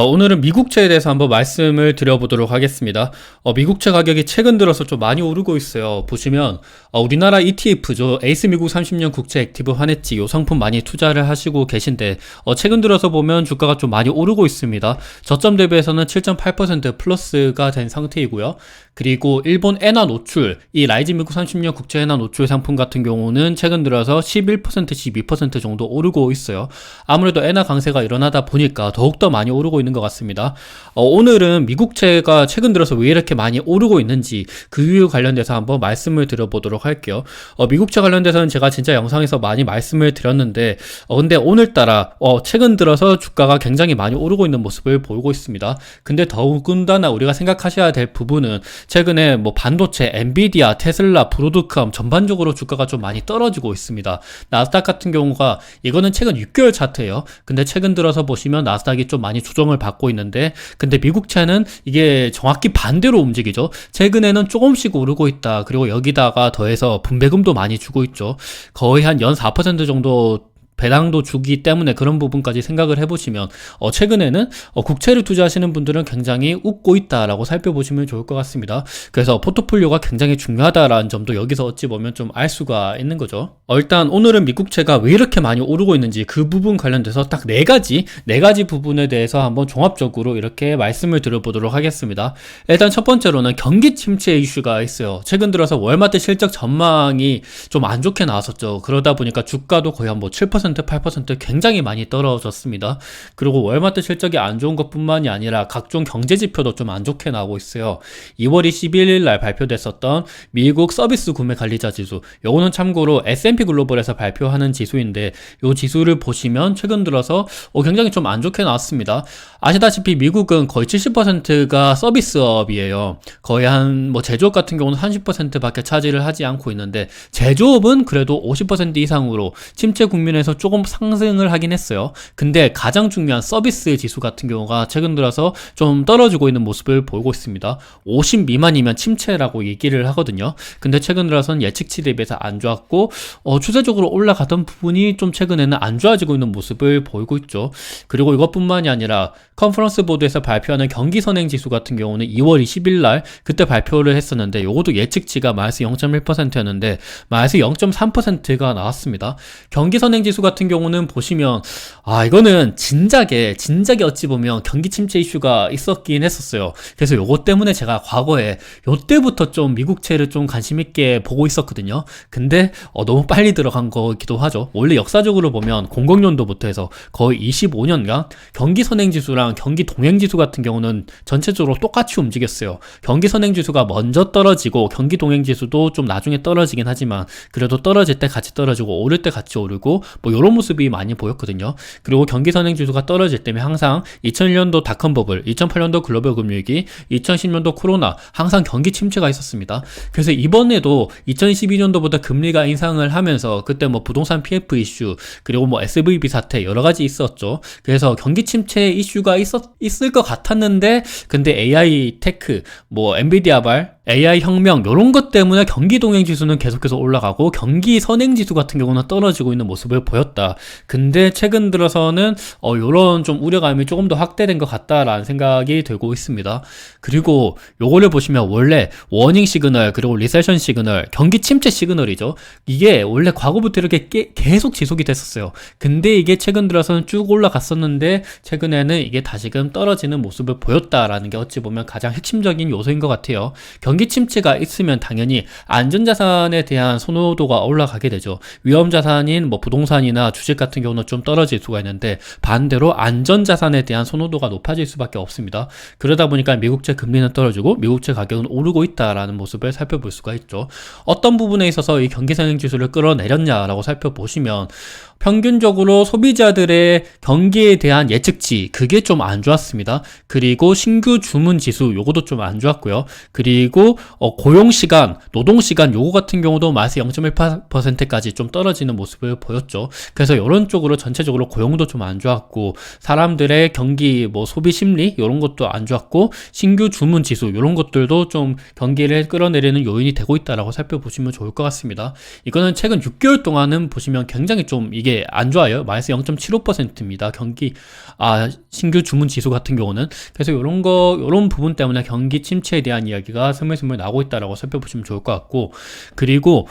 오늘은 미국채에 대해서 한번 말씀을 드려보도록 하겠습니다. 미국채 가격이 최근 들어서 좀 많이 오르고 있어요. 보시면 우리나라 ETF죠. 에이스 미국 30년 국채 액티브 환해지 요 상품 많이 투자를 하시고 계신데 최근 들어서 보면 주가가 좀 많이 오르고 있습니다. 저점 대비해서는 7.8% 플러스가 된 상태이고요. 그리고 일본 엔화 노출, 이 라이즈 미국 30년 국채 엔화 노출 상품 같은 경우는 최근 들어서 11%, 12% 정도 오르고 있어요. 아무래도 엔화 강세가 일어나다 보니까 더욱더 많이 오르고 있는 것 같습니다. 오늘은 미국채가 최근 들어서 왜 이렇게 많이 오르고 있는지 그 이유 관련돼서 한번 말씀을 드려보도록 할게요. 미국채 관련돼서는 제가 진짜 영상에서 많이 말씀을 드렸는데 근데 오늘따라 최근 들어서 주가가 굉장히 많이 오르고 있는 모습을 보이고 있습니다. 근데 더군다나 우리가 생각하셔야 될 부분은 최근에 뭐 반도체, 엔비디아, 테슬라, 브로드컴 전반적으로 주가가 좀 많이 떨어지고 있습니다. 나스닥 같은 경우가 이거는 최근 6개월 차트예요. 근데 최근 들어서 보시면 나스닥이 좀 많이 조정을 받고 있는데 근데 미국채는 이게 정확히 반대로 움직이죠. 최근에는 조금씩 오르고 있다. 그리고 여기다가 더해서 분배금도 많이 주고 있죠. 거의 한 연 4% 정도 배당도 주기 때문에 그런 부분까지 생각을 해보시면 최근에는 국채를 투자하시는 분들은 굉장히 웃고 있다라고 살펴보시면 좋을 것 같습니다. 그래서 포트폴리오가 굉장히 중요하다라는 점도 여기서 어찌 보면 좀 알 수가 있는 거죠. 일단 오늘은 미국채가 왜 이렇게 많이 오르고 있는지 그 부분 관련돼서 딱 네 가지 부분에 대해서 한번 종합적으로 이렇게 말씀을 드려보도록 하겠습니다. 일단 첫 번째로는 경기 침체 이슈가 있어요. 최근 들어서 월마트 실적 전망이 좀 안 좋게 나왔었죠. 그러다 보니까 주가도 거의 한 7%, 8% 굉장히 많이 떨어졌습니다. 그리고 월마트 실적이 안 좋은 것뿐만이 아니라 각종 경제 지표도 좀 안 좋게 나오고 있어요. 2월 21일 날 발표됐었던 미국 서비스 구매 관리자 지수, 요거는 참고로 S&P 글로벌에서 발표하는 지수인데 요 지수를 보시면 최근 들어서 굉장히 좀 안 좋게 나왔습니다. 아시다시피 미국은 거의 70%가 서비스업이에요. 거의 한 제조업 같은 경우는 30%밖에 차지를 하지 않고 있는데 제조업은 그래도 50% 이상으로 침체 국면에서 조금 상승을 하긴 했어요. 근데 가장 중요한 서비스 지수 같은 경우가 최근 들어서 좀 떨어지고 있는 모습을 보이고 있습니다. 50 미만이면 침체라고 얘기를 하거든요. 근데 최근 들어서는 예측치 대비해서 안 좋았고 추세적으로 올라가던 부분이 좀 최근에는 안 좋아지고 있는 모습을 보이고 있죠. 그리고 이것뿐만이 아니라 컨퍼런스 보드에서 발표하는 경기 선행 지수 같은 경우는 2월 20일 날 그때 발표를 했었는데 이것도 예측치가 마이너스 0.1%였는데 마이너스 0.3%가 나왔습니다. 경기 선행 지수 같은 경우는 보시면 이거는 진작에 어찌 보면 경기 침체 이슈가 있었긴 했었어요. 그래서 요것 때문에 제가 과거에 요때부터 좀 미국채를 좀 관심 있게 보고 있었거든요. 근데 너무 빨리 들어간 거기도 하죠. 원래 역사적으로 보면 00년도부터 해서 거의 25년간 경기 선행 지수랑 경기 동행 지수 같은 경우는 전체적으로 똑같이 움직였어요. 경기 선행 지수가 먼저 떨어지고 경기 동행 지수도 좀 나중에 떨어지긴 하지만 그래도 떨어질 때 같이 떨어지고 오를 때 같이 오르고 이런 모습이 많이 보였거든요. 그리고 경기 선행 지수가 떨어질 때면 항상 2001년도 닷컴 버블, 2008년도 글로벌 금융위기, 2010년도 코로나 항상 경기 침체가 있었습니다. 그래서 이번에도 2012년도보다 금리가 인상을 하면서 그때 부동산 PF 이슈 그리고 SVB 사태 여러 가지 있었죠. 그래서 경기 침체 이슈가 있을 것 같았는데 근데 AI 테크, 엔비디아발 AI 혁명 이런 것 때문에 경기 동행 지수는 계속해서 올라가고 경기 선행 지수 같은 경우는 떨어지고 있는 모습을 보였다. 근데 최근 들어서는 이런 좀 우려감이 조금 더 확대된 것 같다라는 생각이 들고 있습니다. 그리고 요거를 보시면 원래 워닝 시그널 그리고 리세션 시그널, 경기 침체 시그널이죠. 이게 원래 과거부터 이렇게 계속 지속이 됐었어요. 근데 이게 최근 들어서는 쭉 올라갔었는데 최근에는 이게 다시금 떨어지는 모습을 보였다라는 게 어찌 보면 가장 핵심적인 요소인 것 같아요. 경기 침체가 있으면 당연히 안전자산에 대한 선호도가 올라가게 되죠. 위험자산인 부동산이나 주식 같은 경우는 좀 떨어질 수가 있는데 반대로 안전자산에 대한 선호도가 높아질 수밖에 없습니다. 그러다 보니까 미국채 금리는 떨어지고 미국채 가격은 오르고 있다라는 모습을 살펴볼 수가 있죠. 어떤 부분에 있어서 이 경기선행지수를 끌어내렸냐라고 살펴보시면 평균적으로 소비자들의 경기에 대한 예측치 그게 좀 안 좋았습니다. 그리고 신규 주문 지수 요것도 좀 안 좋았고요. 그리고 고용시간, 노동시간 요거 같은 경우도 마이너스 0.1%까지 좀 떨어지는 모습을 보였죠. 그래서 이런 쪽으로 전체적으로 고용도 좀 안 좋았고 사람들의 경기 소비 심리 이런 것도 안 좋았고 신규 주문 지수 이런 것들도 좀 경기를 끌어내리는 요인이 되고 있다라고 살펴보시면 좋을 것 같습니다. 이거는 최근 6개월 동안은 보시면 굉장히 좀 이게 되게 안 좋아요. 마이너스 0.75%입니다. 신규 주문 지수 같은 경우는. 그래서 요런 부분 때문에 경기 침체에 대한 이야기가 스물스물 나오고 있다라고 살펴보시면 좋을 것 같고, 그리고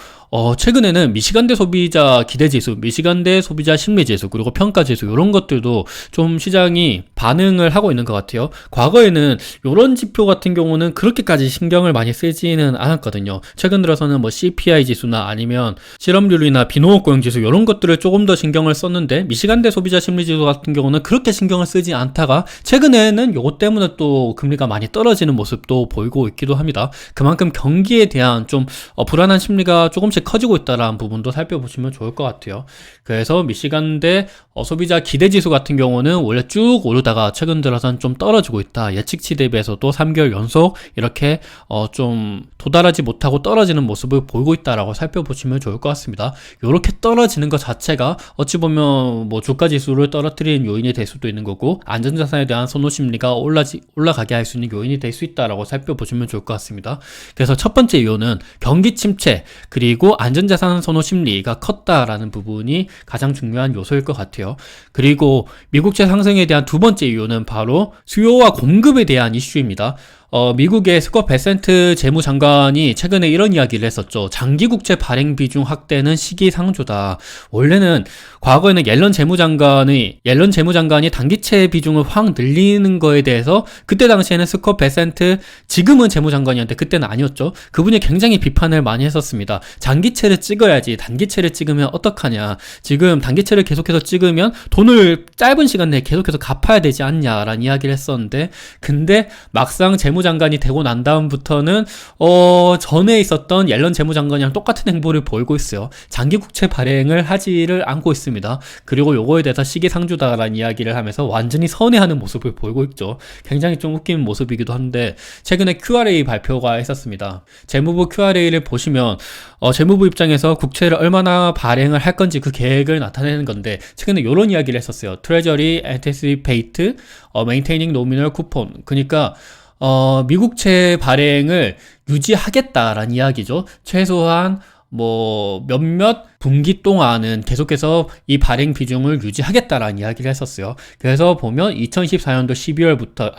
최근에는 미시간대 소비자 기대지수, 미시간대 소비자 심리지수, 그리고 평가지수, 이런 것들도 좀 시장이 반응을 하고 있는 것 같아요. 과거에는 이런 지표 같은 경우는 그렇게까지 신경을 많이 쓰지는 않았거든요. 최근 들어서는 뭐 CPI 지수나 아니면 실업률이나 비농업 고용 지수, 이런 것들을 조금 더 신경을 썼는데, 미시간대 소비자 심리지수 같은 경우는 그렇게 신경을 쓰지 않다가 최근에는 요것 때문에 또 금리가 많이 떨어지는 모습도 보이고 있기도 합니다. 그만큼 경기에 대한 좀 불안한 심리가 조금씩 커지고 있다라는 부분도 살펴보시면 좋을 것 같아요. 그래서 미시간대 소비자 기대지수 같은 경우는 원래 쭉 오르다가 최근 들어선 좀 떨어지고 있다. 예측치 대비해서도 3개월 연속 이렇게 좀 도달하지 못하고 떨어지는 모습을 보이고 있다라고 살펴보시면 좋을 것 같습니다. 이렇게 떨어지는 것 자체가 어찌 보면 뭐 주가 지수를 떨어뜨리는 요인이 될 수도 있는 거고, 안전자산에 대한 선호 심리가 올라가게 할 수 있는 요인이 될 수 있다라고 살펴보시면 좋을 것 같습니다. 그래서 첫 번째 이유는 경기 침체, 그리고 안전자산 선호 심리가 컸다라는 부분이 가장 중요한 요소일 것 같아요. 그리고 미국채 상승에 대한 두 번째 이유는 바로 수요와 공급에 대한 이슈입니다. 미국의 스콧 베센트 재무장관이 최근에 이런 이야기를 했었죠. 장기국채 발행 비중 확대는 시기상조다. 원래는 과거에는 옐런 재무장관이 단기채 비중을 확 늘리는 거에 대해서 그때 당시에는 스콧 베센트, 지금은 재무장관이었는데 그때는 아니었죠. 그분이 굉장히 비판을 많이 했었습니다. 장기채를 찍어야지 단기채를 찍으면 어떡하냐. 지금 단기채를 계속해서 찍으면 돈을 짧은 시간 내에 계속해서 갚아야 되지 않냐라는 이야기를 했었는데, 근데 막상 재무장관이 되고 난 다음부터는 전에 있었던 옐런 재무장관이랑 똑같은 행보를 보이고 있어요. 장기국채 발행을 하지를 않고 있습니다. 그리고 요거에 대해서 시기상조다라는 이야기를 하면서 완전히 선회하는 모습을 보이고 있죠. 굉장히 좀 웃긴 모습이기도 한데, 최근에 QRA 발표가 있었습니다. 재무부 QRA를 보시면 재무부 입장에서 국채를 얼마나 발행을 할 건지 그 계획을 나타내는 건데, 최근에 이런 이야기를 했었어요. Treasury Anticipate Maintaining Nominal Coupon. 그러니까 미국채 발행을 유지하겠다라는 이야기죠. 최소한 뭐 몇몇 분기 동안은 계속해서 이 발행 비중을 유지하겠다라는 이야기를 했었어요. 그래서 보면 2014년도 11월부터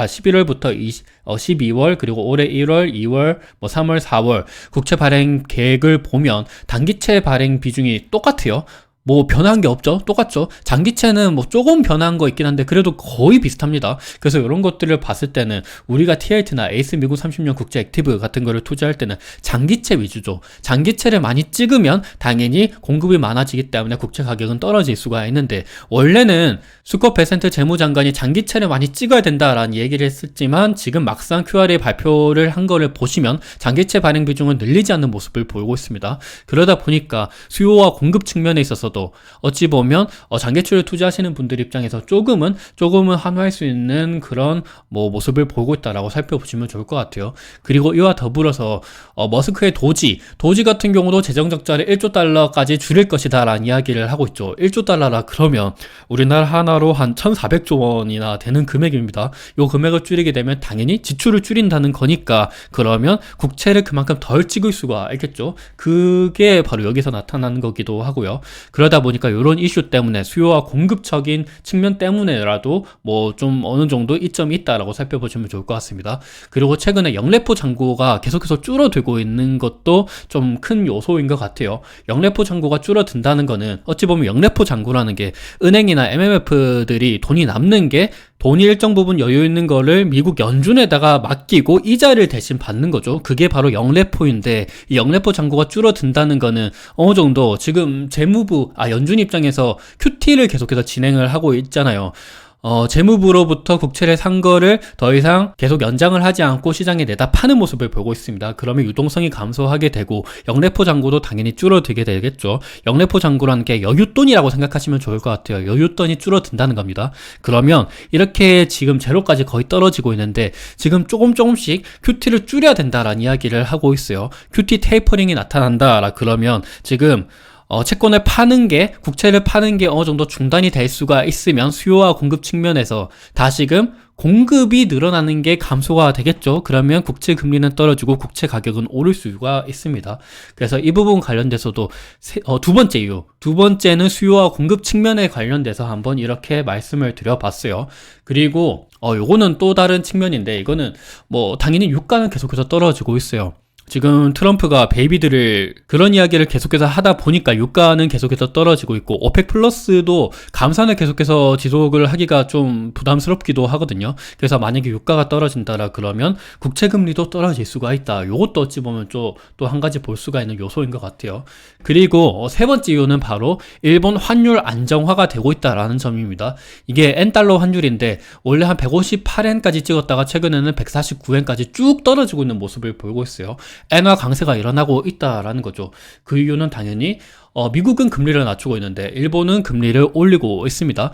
12월, 그리고 올해 1월, 2월, 3월, 4월 국채 발행 계획을 보면 단기채 발행 비중이 똑같아요. 뭐 변한 게 없죠. 똑같죠. 장기채는 뭐 조금 변한 거 있긴 한데 그래도 거의 비슷합니다. 그래서 이런 것들을 봤을 때는 우리가 TLT나 에이스 미국 30년 국제 액티브 같은 거를 투자할 때는 장기채 위주죠. 장기채를 많이 찍으면 당연히 공급이 많아지기 때문에 국채 가격은 떨어질 수가 있는데, 원래는 스콧 베센트 재무장관이 장기채를 많이 찍어야 된다라는 얘기를 했었지만, 지금 막상 QRA 발표를 한 거를 보시면 장기채 발행 비중을 늘리지 않는 모습을 보이고 있습니다. 그러다 보니까 수요와 공급 측면에 있어서 어찌 보면 장기채를 투자하시는 분들 입장에서 조금은 환호할 수 있는 그런 모습을 보고 있다라고 살펴보시면 좋을 것 같아요. 그리고 이와 더불어서 머스크의 도지 같은 경우도 재정 적자를 1조 달러까지 줄일 것이다 라는 이야기를 하고 있죠. 1조 달러라 그러면 우리나라 하나로 한 1,400조 원이나 되는 금액입니다. 이 금액을 줄이게 되면 당연히 지출을 줄인다는 거니까, 그러면 국채를 그만큼 덜 찍을 수가 있겠죠. 그게 바로 여기서 나타나는 거기도 하고요. 그러다 보니까 이런 이슈 때문에 수요와 공급적인 측면 때문에라도 좀 어느 정도 이점이 있다라고 살펴보시면 좋을 것 같습니다. 그리고 최근에 영래포 잔고가 계속해서 줄어들고 있는 것도 좀 큰 요소인 것 같아요. 영래포 잔고가 줄어든다는 거는 어찌 보면 영래포 잔고라는 게 은행이나 MMF들이 돈이 남는 게, 돈이 일정 부분 여유 있는 거를 미국 연준에다가 맡기고 이자를 대신 받는 거죠. 그게 바로 영래포인데, 이 영래포 잔고가 줄어든다는 거는 어느 정도 지금 연준 입장에서 QT를 계속해서 진행을 하고 있잖아요. 재무부로부터 국채를 산 거를 더 이상 계속 연장을 하지 않고 시장에 내다 파는 모습을 보고 있습니다. 그러면 유동성이 감소하게 되고 영래포 잔고도 당연히 줄어들게 되겠죠. 영래포 잔고라는 게 여윳돈이라고 생각하시면 좋을 것 같아요. 여윳돈이 줄어든다는 겁니다. 그러면 이렇게 지금 제로까지 거의 떨어지고 있는데, 지금 조금씩 QT를 줄여야 된다라는 이야기를 하고 있어요. QT 테이퍼링이 나타난다라 그러면 지금 채권을 파는 게, 국채를 파는 게 어느 정도 중단이 될 수가 있으면 수요와 공급 측면에서 다시금 공급이 늘어나는 게 감소가 되겠죠. 그러면 국채 금리는 떨어지고 국채 가격은 오를 수가 있습니다. 그래서 이 부분 관련돼서도 두 번째 이유, 두 번째는 수요와 공급 측면에 관련돼서 한번 이렇게 말씀을 드려봤어요. 그리고 요거는 또 다른 측면인데, 이거는 뭐 당연히 유가는 계속해서 떨어지고 있어요. 지금 트럼프가 베이비들을 그런 이야기를 계속해서 하다 보니까 유가는 계속해서 떨어지고 있고, 오펙 플러스도 감산을 계속해서 지속을 하기가 좀 부담스럽기도 하거든요. 그래서 만약에 유가가 떨어진다라 그러면 국채 금리도 떨어질 수가 있다. 요것도 어찌 보면 또 한 가지 볼 수가 있는 요소인 것 같아요. 그리고 세 번째 이유는 바로 일본 환율 안정화가 되고 있다라는 점입니다. 이게 N달러 환율인데 원래 한 158엔까지 찍었다가 최근에는 149엔까지 쭉 떨어지고 있는 모습을 보이고 있어요. 엔화 강세가 일어나고 있다라는 거죠. 그 이유는 당연히 미국은 금리를 낮추고 있는데 일본은 금리를 올리고 있습니다.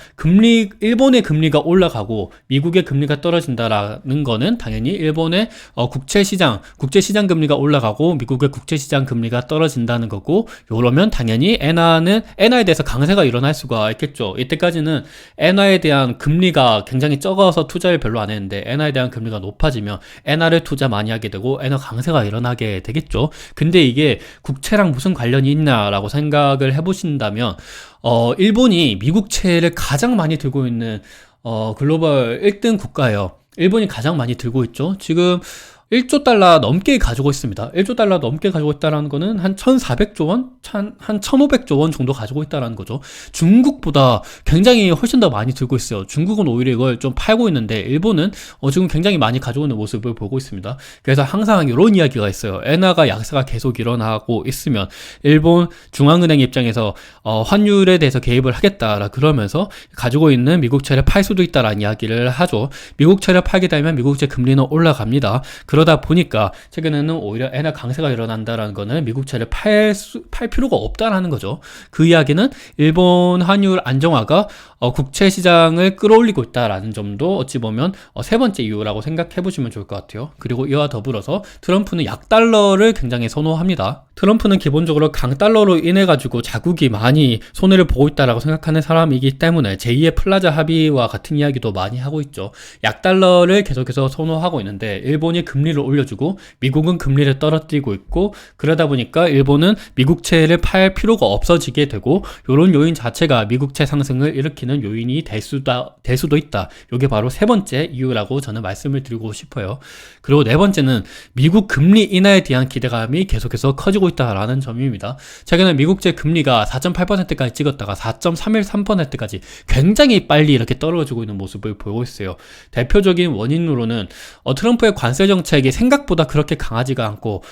일본의 금리가 올라가고 미국의 금리가 떨어진다라는 거는 당연히 일본의 국채시장 금리가 올라가고 미국의 국채시장 금리가 떨어진다는 거고, 이러면 당연히 엔화에 대해서 강세가 일어날 수가 있겠죠. 이때까지는 엔화에 대한 금리가 굉장히 적어서 투자를 별로 안 했는데 엔화에 대한 금리가 높아지면 엔화를 투자 많이 하게 되고 엔화 강세가 일어나게 되겠죠. 근데 이게 국채랑 무슨 관련이 있냐라고 생각을 해보신다면, 일본이 미국채를 가장 많이 들고 있는 글로벌 1등 국가예요. 일본이 가장 많이 들고 있죠. 지금 1조 달러 넘게 가지고 있습니다. 1조 달러 넘게 가지고 있다는 거는 한 1,400조 원? 한 1,500조 원 정도 가지고 있다는 거죠. 중국보다 굉장히 훨씬 더 많이 들고 있어요. 중국은 오히려 이걸 좀 팔고 있는데 일본은 지금 굉장히 많이 가지고 있는 모습을 보고 있습니다. 그래서 항상 이런 이야기가 있어요. 엔화가 약세가 계속 일어나고 있으면 일본 중앙은행 입장에서 환율에 대해서 개입을 하겠다라 그러면서 가지고 있는 미국채를 팔 수도 있다라는 이야기를 하죠. 미국채를 팔게 되면 미국채 금리는 올라갑니다. 그러다 보니까 최근에는 오히려 엔화 강세가 일어난다라는 거는 미국채를 팔 필요가 없다라는 거죠. 그 이야기는 일본 환율 안정화가 국채 시장을 끌어올리고 있다라는 점도 어찌 보면 세 번째 이유라고 생각해 보시면 좋을 것 같아요. 그리고 이와 더불어서 트럼프는 약달러를 굉장히 선호합니다. 트럼프는 기본적으로 강달러로 인해 가지고 자국이 많이 손해를 보고 있다라고 생각하는 사람이기 때문에 제2의 플라자 합의와 같은 이야기도 많이 하고 있죠. 약달러를 계속해서 선호하고 있는데 일본이 금리를 올려주고 미국은 금리를 떨어뜨리고 있고, 그러다 보니까 일본은 미국채를 팔 필요가 없어지게 되고, 이런 요인 자체가 미국채 상승을 일으키는 요인이 될 수도 있다. 이게 바로 세 번째 이유라고 저는 말씀을 드리고 싶어요. 그리고 네 번째는 미국 금리 인하에 대한 기대감이 계속해서 커지고 있다라는 점입니다. 최근에 미국채 금리가 4.8%까지 찍었다가 4.313%까지 굉장히 빨리 이렇게 떨어지고 있는 모습을 보이고 있어요. 대표적인 원인으로는 트럼프의 관세 정책이 생각보다 그렇게 강하지가 않고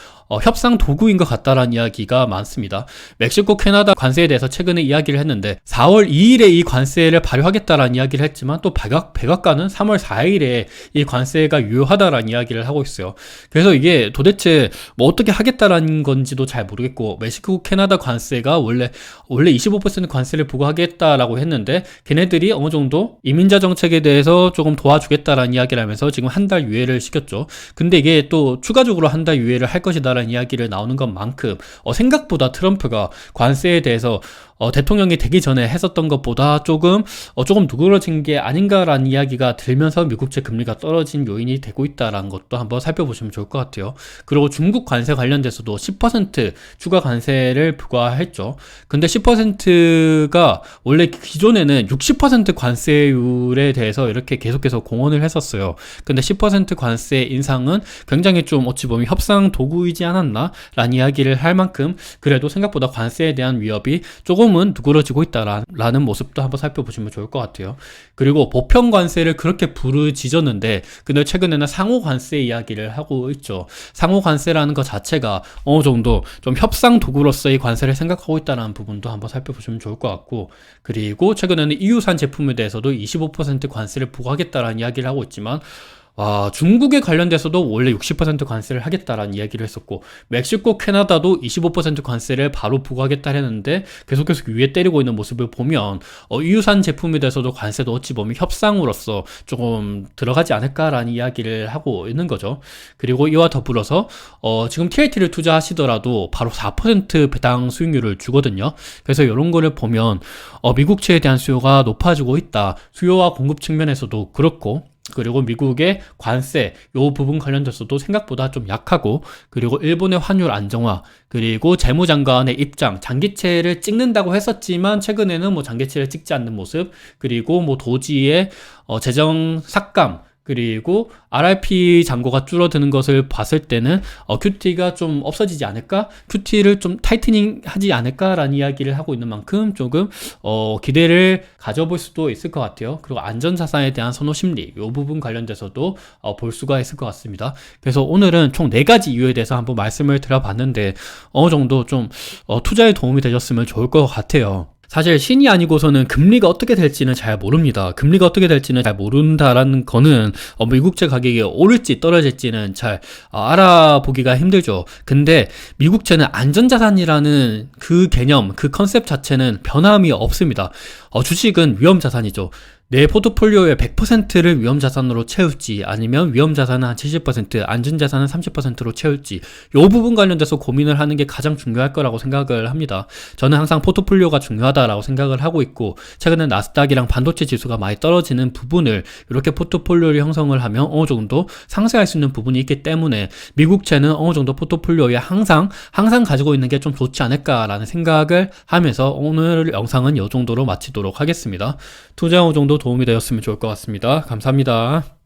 협상 도구인 것 같다라는 이야기가 많습니다. 멕시코, 캐나다 관세에 대해서 최근에 이야기를 했는데 4월 2일에 이 관세를 발효하겠다라는 이야기를 했지만 또 백악관은 3월 4일에 이 관세가 유효하다라는 이야기를 하고 있어요. 그래서 이게 도대체 뭐 어떻게 하겠다라는 건지도 잘 모르겠고, 멕시코, 캐나다 관세가 원래 25% 관세를 부과하겠다라고 했는데 걔네들이 어느 정도 이민자 정책에 대해서 조금 도와주겠다라는 이야기를 하면서 지금 한 달 유예를 시켰죠. 근데 이게 또 추가적으로 한 달 유예를 할 것이다 라는 이야기를 나오는 것만큼 생각보다 트럼프가 관세에 대해서 대통령이 되기 전에 했었던 것보다 조금 누그러진 게 아닌가라는 이야기가 들면서 미국채 금리가 떨어진 요인이 되고 있다라는 것도 한번 살펴보시면 좋을 것 같아요. 그리고 중국 관세 관련돼서도 10% 추가 관세를 부과했죠. 근데 10%가 원래 기존에는 60% 관세율에 대해서 이렇게 계속해서 공언을 했었어요. 근데 10% 관세 인상은 굉장히 좀 어찌 보면 협상 도구이지 않았나 라는 이야기를 할 만큼 그래도 생각보다 관세에 대한 위협이 조금은 누그러지고 있다라는 모습도 한번 살펴보시면 좋을 것 같아요. 그리고 보편 관세를 그렇게 부르짖었는데 근데 최근에는 상호 관세 이야기를 하고 있죠. 상호 관세라는 것 자체가 어느 정도 좀 협상 도구로서의 관세를 생각하고 있다는 부분도 한번 살펴보시면 좋을 것 같고, 그리고 최근에는 EU산 제품에 대해서도 25% 관세를 부과하겠다라는 이야기를 하고 있지만 중국에 관련돼서도 원래 60% 관세를 하겠다라는 이야기를 했었고, 멕시코, 캐나다도 25% 관세를 바로 부과하겠다 했는데 계속해서 위에 때리고 있는 모습을 보면 EU산 제품에 대해서도 관세도 어찌 보면 협상으로서 조금 들어가지 않을까라는 이야기를 하고 있는 거죠. 그리고 이와 더불어서 지금 TLT를 투자하시더라도 바로 4% 배당 수익률을 주거든요. 그래서 이런 거를 보면 미국채에 대한 수요가 높아지고 있다. 수요와 공급 측면에서도 그렇고, 그리고 미국의 관세 요 부분 관련돼서도 생각보다 좀 약하고, 그리고 일본의 환율 안정화, 그리고 재무장관의 입장, 장기채를 찍는다고 했었지만 최근에는 뭐 장기채를 찍지 않는 모습, 그리고 뭐 도지의 재정 삭감, 그리고 RRP 잔고가 줄어드는 것을 봤을 때는 QT가 좀 없어지지 않을까? QT를 좀 타이트닝 하지 않을까라는 이야기를 하고 있는 만큼 조금 기대를 가져볼 수도 있을 것 같아요. 그리고 안전자산에 대한 선호 심리, 이 부분 관련돼서도 볼 수가 있을 것 같습니다. 그래서 오늘은 총 4가지 이유에 대해서 한번 말씀을 드려봤는데 어느 정도 좀 투자에 도움이 되셨으면 좋을 것 같아요. 사실 신이 아니고서는 금리가 어떻게 될지는 잘 모릅니다. 금리가 어떻게 될지는 잘 모른다라는 거는 미국채 가격이 오를지 떨어질지는 잘 알아보기가 힘들죠. 근데 미국채는 안전자산이라는 그 개념, 그 컨셉 자체는 변함이 없습니다. 주식은 위험자산이죠. 내 포트폴리오의 100%를 위험자산으로 채울지, 아니면 위험자산은 한 70%, 안전자산은 30%로 채울지, 이 부분 관련돼서 고민을 하는 게 가장 중요할 거라고 생각을 합니다. 저는 항상 포트폴리오가 중요하다라고 생각을 하고 있고, 최근에 나스닥이랑 반도체 지수가 많이 떨어지는 부분을 이렇게 포트폴리오를 형성을 하면 어느 정도 상쇄할 수 있는 부분이 있기 때문에 미국채는 어느 정도 포트폴리오에 항상 가지고 있는 게 좀 좋지 않을까라는 생각을 하면서 오늘 영상은 이 정도로 마치도록 하겠습니다. 투자 어느 정도 도움이 되었으면 좋을 것 같습니다. 감사합니다.